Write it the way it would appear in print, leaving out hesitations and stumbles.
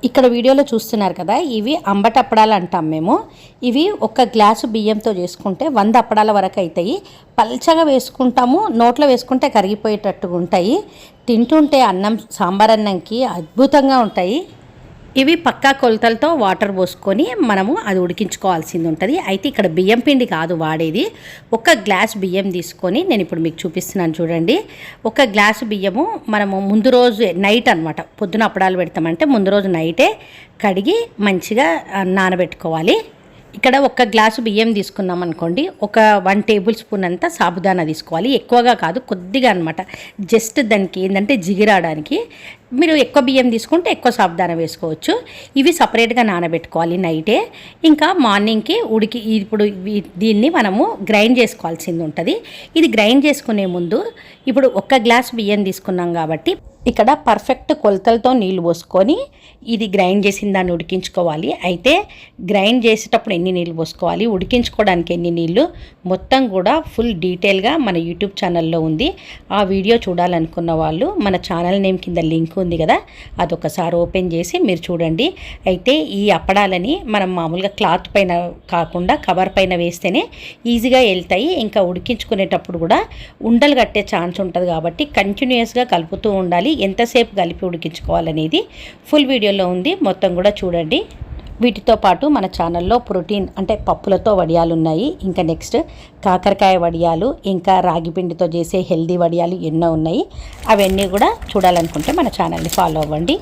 ఇక్కడ వీడియోలో చూస్తున్నారు కదా, ఇవి అంబటి అప్పడాలు అంటాం మేము. ఇవి ఒక గ్లాసు బియ్యంతో చేసుకుంటే 100 అప్పడాల వరకు అవుతాయి. పల్చగా వేసుకుంటాము, నోట్లో వేసుకుంటే కరిగిపోయేటట్టుగా ఉంటాయి. తింటుంటే అన్నం సాంబార్ అన్నంకి అద్భుతంగా ఉంటాయి. ఇవి పక్కా కొలతలతో వాటర్ పోసుకొని మనము అది ఉడికించుకోవాల్సింది ఉంటుంది. అయితే ఇక్కడ బియ్యం పిండి కాదు వాడేది. ఒక గ్లాస్ బియ్యం తీసుకొని నేను ఇప్పుడు మీకు చూపిస్తున్నాను చూడండి. ఒక గ్లాసు బియ్యము మనము ముందు రోజు నైట్ అనమాట, పొద్దున అప్పడాలు పెడతామంటే ముందు రోజు నైటే కడిగి మంచిగా నానబెట్టుకోవాలి. ఇక్కడ ఒక గ్లాసు బియ్యం తీసుకున్నాం అనుకోండి, ఒక 1 టేబుల్ స్పూన్ అంతా సాబుదానా తీసుకోవాలి. ఎక్కువగా కాదు, కొద్దిగా అనమాట. జస్ట్ దానికి ఏంటంటే జిగిరాడానికి. మీరు ఎక్కువ బియ్యం తీసుకుంటే ఎక్కువ సాబుదానా వేసుకోవచ్చు. ఇవి సపరేట్గా నానబెట్టుకోవాలి నైటే. ఇంకా మార్నింగ్కి ఇప్పుడు దీన్ని మనము గ్రైండ్ చేసుకోవాల్సింది ఉంటుంది. ఇది గ్రైండ్ చేసుకునే ముందు ఇప్పుడు ఒక గ్లాస్ బియ్యం తీసుకున్నాం కాబట్టి ఇక్కడ పర్ఫెక్ట్ కొలతలతో నీళ్ళు పోసుకొని ఇది గ్రైండ్ చేసిన దాన్ని ఉడికించుకోవాలి. అయితే గ్రైండ్ చేసేటప్పుడు ఎన్ని నీళ్ళు పోసుకోవాలి, ఉడికించుకోవడానికి ఎన్ని నీళ్ళు, మొత్తం కూడా ఫుల్ డీటెయిల్గా మన యూట్యూబ్ ఛానల్లో ఉంది. ఆ వీడియో చూడాలనుకున్న వాళ్ళు మన ఛానల్ నేమ్ కింద లింక్ ఉంది కదా, అదొకసారి ఓపెన్ చేసి మీరు చూడండి. అయితే ఈ అప్పడాలని మనం మామూలుగా క్లాత్ పైన కాకుండా కవర్ పైన వేస్తేనే ఈజీగా వెళ్తాయి. ఇంకా ఉడికించుకునేటప్పుడు కూడా ఉండలు కట్టే ఛాన్స్ ఉంటుంది కాబట్టి కంటిన్యూస్గా కలుపుతూ ఉండాలి. ఎంతసేపు కలిపి ఉడికించుకోవాలనేది ఫుల్ వీడియోలో ఉంది, మొత్తం కూడా చూడండి. వీటితో పాటు మన ఛానల్లో ప్రోటీన్ అంటే పప్పులతో వడియాలు ఉన్నాయి. ఇంకా నెక్స్ట్ కాకరకాయ వడియాలు, ఇంకా రాగి పిండితో చేసే హెల్దీ వడియాలు ఎన్నో ఉన్నాయి. అవన్నీ కూడా చూడాలనుకుంటే మన ఛానల్ని ఫాలో అవ్వండి.